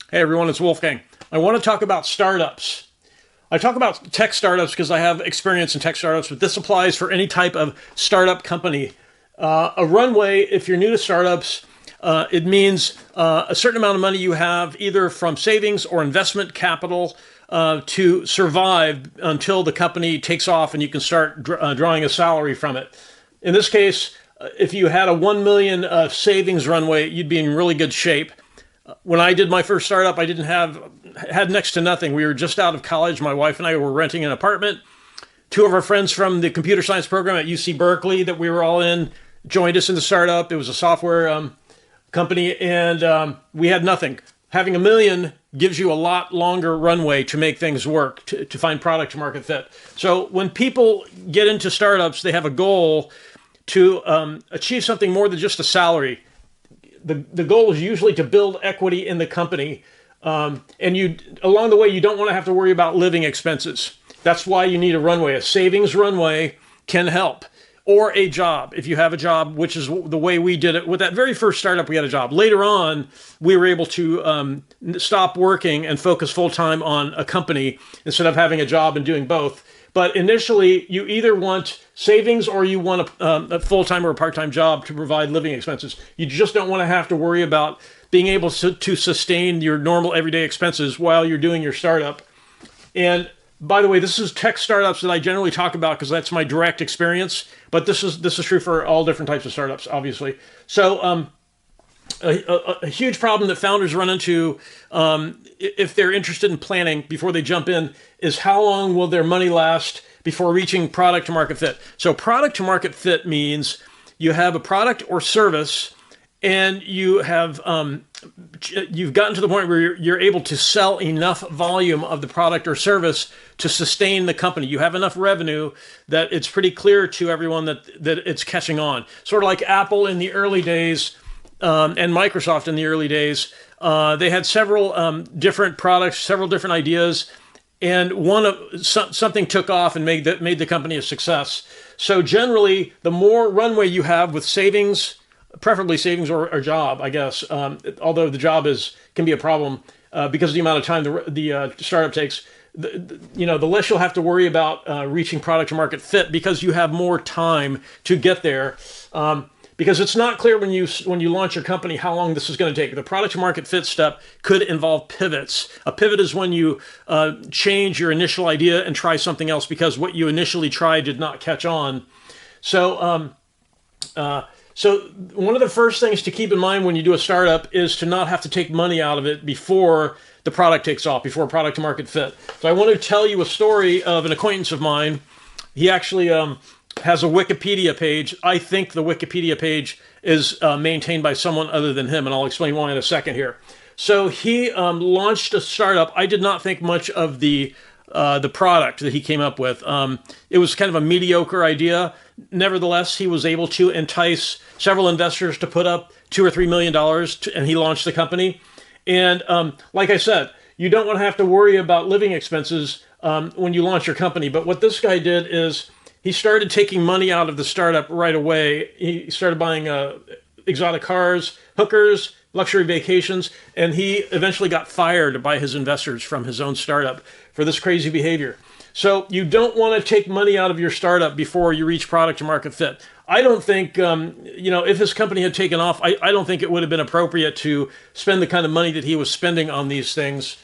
Hey everyone, it's Wolfgang. I want to talk about startups. I talk about tech startups because I have experience in tech startups, but this applies for any type of startup company. A runway, if you're new to startups, it means a certain amount of money you have either from savings or investment capital to survive until the company takes off and you can start drawing a salary from it. In this case, if you had a 1 million savings runway, you'd be in really good shape. When I did my first startup, I didn't had next to nothing. We were just out of college. My wife and I were renting an apartment. Two of our friends from the computer science program at UC Berkeley that we were all in joined us in the startup. It was a software company, and we had nothing. Having a million gives you a lot longer runway to make things work, to find product to market fit. So when people get into startups, they have a goal to achieve something more than just a salary. The goal is usually to build equity in the company. And along the way, you don't want to have to worry about living expenses. That's why you need a runway. A savings runway can help. Or a job, if you have a job, which is the way we did it. With that very first startup, we had a job. Later on, we were able to stop working and focus full-time on a company instead of having a job and doing both. But initially, you either want savings or you want a full-time or a part-time job to provide living expenses. You just don't want to have to worry about being able to sustain your normal everyday expenses while you're doing your startup. And by the way, this is tech startups that I generally talk about because that's my direct experience. But this is true for all different types of startups, obviously. So a huge problem that founders run into if they're interested in planning before they jump in is how long will their money last before reaching product to market fit. So product to market fit means you have a product or service and you have you've gotten to the point where you're able to sell enough volume of the product or service to sustain the company. You have enough revenue that it's pretty clear to everyone that it's catching on. Sort of like Apple in the early days and Microsoft in the early days. They had several different products, several different ideas, and something took off and made the company a success. So generally, the more runway you have with savings, preferably savings or a job, I guess, although the job can be a problem because of the amount of time the startup takes, the less you'll have to worry about reaching product to market fit because you have more time to get there. Because it's not clear when you launch your company how long this is going to take. The product to market fit step could involve pivots. A pivot is when you change your initial idea and try something else because what you initially tried did not catch on. So one of the first things to keep in mind when you do a startup is to not have to take money out of it before the product takes off, before product to market fit. So I want to tell you a story of an acquaintance of mine. He actually has a Wikipedia page. I think the Wikipedia page is maintained by someone other than him, and I'll explain why in a second here. So he launched a startup. I did not think much of the product that he came up with. It was kind of a mediocre idea. Nevertheless, he was able to entice several investors to put up $2 or $3 million, and he launched the company. And like I said, you don't want to have to worry about living expenses when you launch your company. But what this guy did is he started taking money out of the startup right away. He started buying exotic cars, hookers, luxury vacations, and he eventually got fired by his investors from his own startup for this crazy behavior. So you don't want to take money out of your startup before you reach product to market fit. I don't think, if his company had taken off, I don't think it would have been appropriate to spend the kind of money that he was spending on these things,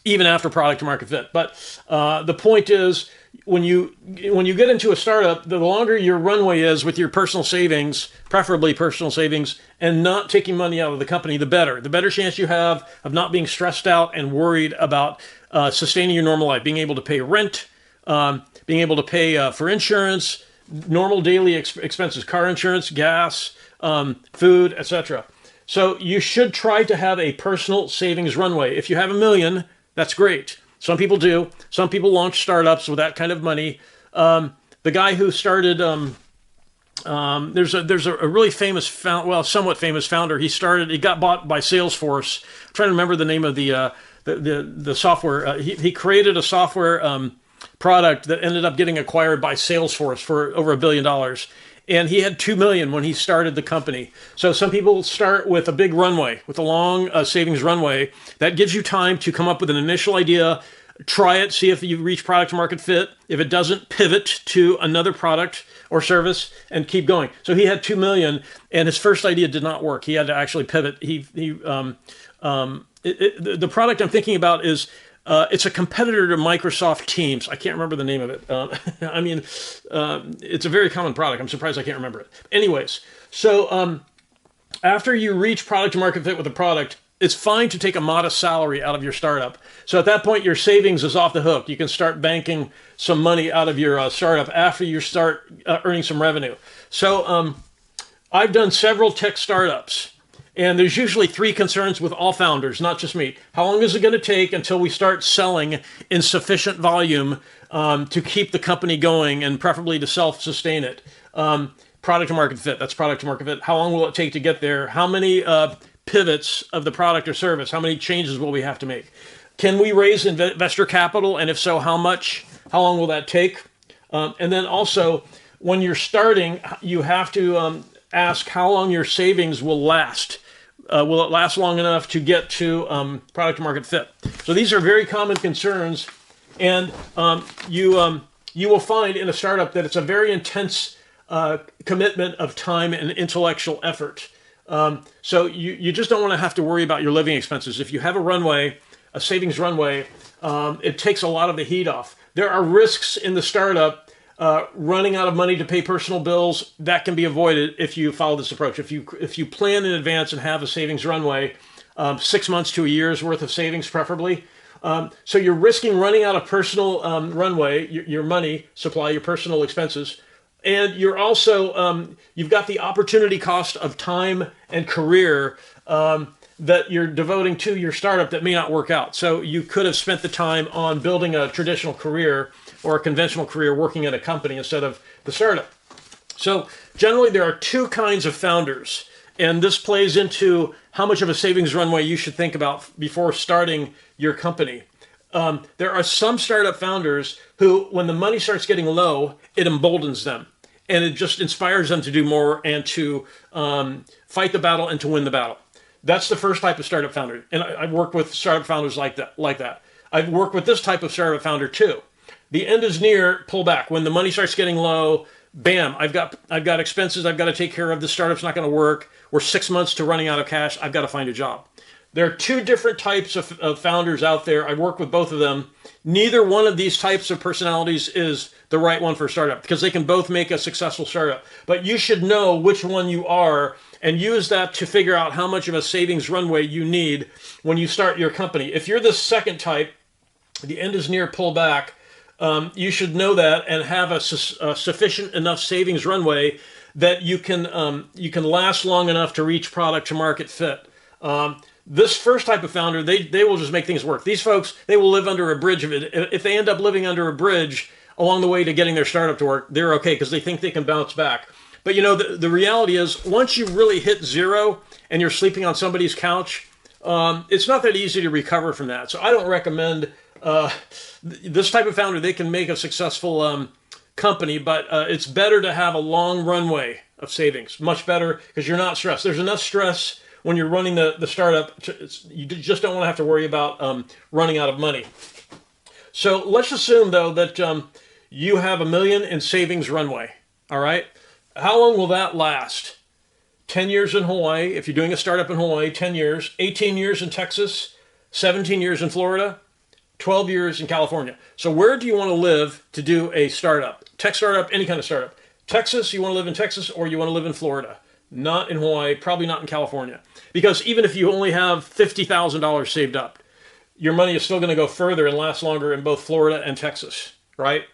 even after product to market fit. But the point is, when you get into a startup, the longer your runway is with your personal savings, preferably personal savings, and not taking money out of the company, the better. The better chance you have of not being stressed out and worried about sustaining your normal life, being able to pay rent, being able to pay for insurance, normal daily expenses, car insurance, gas, food, etc. So you should try to have a personal savings runway. If you have $1 million, that's great. Some people do. Some people launch startups with that kind of money. The guy who started, there's a really famous, somewhat famous founder. He got bought by Salesforce. I'm trying to remember the name of the software. He created a software product that ended up getting acquired by Salesforce for over $1 billion. and he had 2 million when he started the company. So some people start with a big runway, with a long savings runway. That gives you time to come up with an initial idea, try it, see if you reach product market fit. If it doesn't, pivot to another product or service and keep going. So he had 2 million, and his first idea did not work. He had to actually pivot. The product I'm thinking about is it's a competitor to Microsoft Teams. I can't remember the name of it. It's a very common product. I'm surprised I can't remember it. Anyways, so after you reach product market fit with a product, it's fine to take a modest salary out of your startup. So at that point, your savings is off the hook. You can start banking some money out of your startup after you start earning some revenue. So I've done several tech startups, and there's usually 3 concerns with all founders, not just me. How long is it going to take until we start selling in sufficient volume to keep the company going and preferably to self-sustain it? Product market fit, that's product market fit. How long will it take to get there? How many pivots of the product or service? How many changes will we have to make? Can we raise investor capital? And if so, how much? How long will that take? And then also, when you're starting, you have to ask how long your savings will last. Will it last long enough to get to product market fit? So these are very common concerns, and you will find in a startup that it's a very intense commitment of time and intellectual effort. So you just don't want to have to worry about your living expenses. If you have a runway, a savings runway, it takes a lot of the heat off. There are risks in the startup. Running out of money to pay personal bills, that can be avoided if you follow this approach. If you plan in advance and have a savings runway, 6 months to a year's worth of savings preferably. So you're risking running out of personal runway, your money supply, your personal expenses. And you're also, you've got the opportunity cost of time and career that you're devoting to your startup that may not work out. So you could have spent the time on building a traditional career or a conventional career working at a company instead of the startup. So generally there are 2 kinds of founders, and this plays into how much of a savings runway you should think about before starting your company. There are some startup founders who, when the money starts getting low, it emboldens them. And it just inspires them to do more and to fight the battle and to win the battle. That's the first type of startup founder. And I've worked with startup founders like that. I've worked with this type of startup founder too. The end is near, pull back. When the money starts getting low, bam, I've got expenses I've got to take care of. The startup's not going to work. We're 6 months to running out of cash. I've got to find a job. There are 2 different types of founders out there. I work with both of them. Neither one of these types of personalities is the right one for a startup because they can both make a successful startup. But you should know which one you are and use that to figure out how much of a savings runway you need when you start your company. If you're the second type, the end is near, pull back, you should know that and have a sufficient enough savings runway that you can last long enough to reach product to market fit. This first type of founder, they will just make things work. These folks, they will live under a bridge of it. If they end up living under a bridge along the way to getting their startup to work, they're okay because they think they can bounce back. But you know, the reality is once you really hit zero and you're sleeping on somebody's couch, it's not that easy to recover from that. So I don't recommend this type of founder. They can make a successful company, but it's better to have a long runway of savings. Much better because you're not stressed. There's enough stress when you're running the startup. You just don't want to have to worry about running out of money. So let's assume, though, that you have $1 million in savings runway. All right. How long will that last? 10 years in Hawaii. If you're doing a startup in Hawaii, 10 years. 18 years in Texas. 17 years in Florida. 12 years in California. So where do you want to live to do a startup? Tech startup, any kind of startup. Texas, you want to live in Texas, or you want to live in Florida? Not in Hawaii, probably not in California. Because even if you only have $50,000 saved up, your money is still going to go further and last longer in both Florida and Texas, right?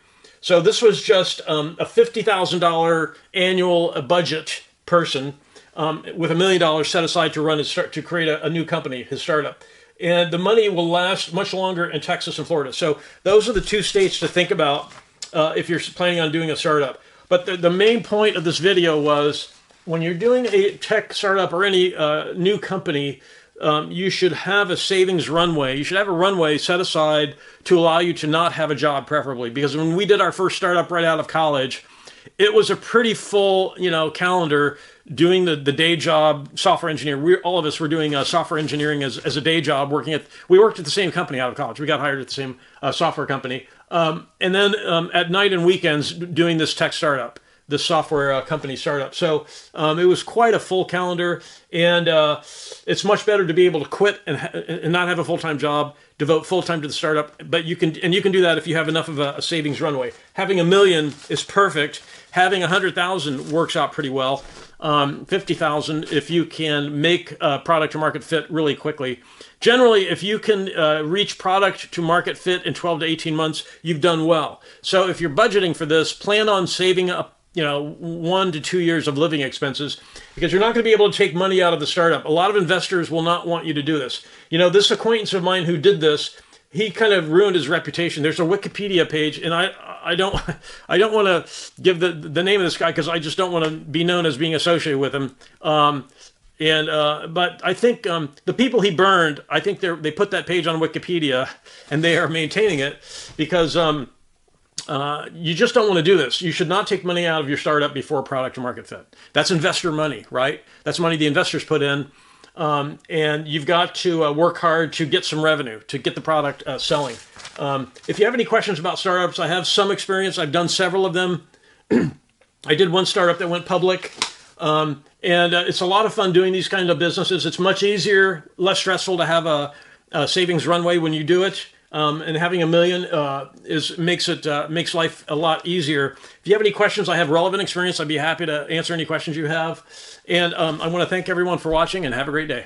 So this was just a $50,000 annual budget person with $1 million set aside to create a new company, his startup. And the money will last much longer in Texas and Florida. So those are the 2 states to think about if you're planning on doing a startup. But the main point of this video was when you're doing a tech startup or any new company, you should have a savings runway. You should have a runway set aside to allow you to not have a job, preferably. Because when we did our first startup right out of college, it was a pretty full, calendar doing the day job, software engineer. All of us were doing software engineering as a day job, we worked at the same company out of college. We got hired at the same software company. And then at night and weekends doing this tech startup, this software company startup. So it was quite a full calendar, and it's much better to be able to quit and not have a full-time job, devote full-time to the startup. But you can do that if you have enough of a savings runway. Having $1 million is perfect. Having 100,000 works out pretty well. 50,000 if you can make product to market fit really quickly. Generally, if you can reach product to market fit in 12 to 18 months, you've done well. So if you're budgeting for this, plan on saving up 1 to 2 years of living expenses, because you're not going to be able to take money out of the startup. A lot of investors will not want you to do this. This acquaintance of mine who did this, he kind of ruined his reputation. There's a Wikipedia page, and I don't want to give the name of this guy because I just don't want to be known as being associated with him. But I think the people he burned, I think they put that page on Wikipedia, and they are maintaining it because you just don't want to do this. You should not take money out of your startup before product to market fit. That's investor money, right? That's money the investors put in. And you've got to work hard to get some revenue, to get the product selling. If you have any questions about startups, I have some experience. I've done several of them. I did one startup that went public. And it's a lot of fun doing these kind of businesses. It's much easier, less stressful to have a savings runway when you do it. And having $1 million makes life a lot easier. If you have any questions, I have relevant experience. I'd be happy to answer any questions you have. And I want to thank everyone for watching, and have a great day.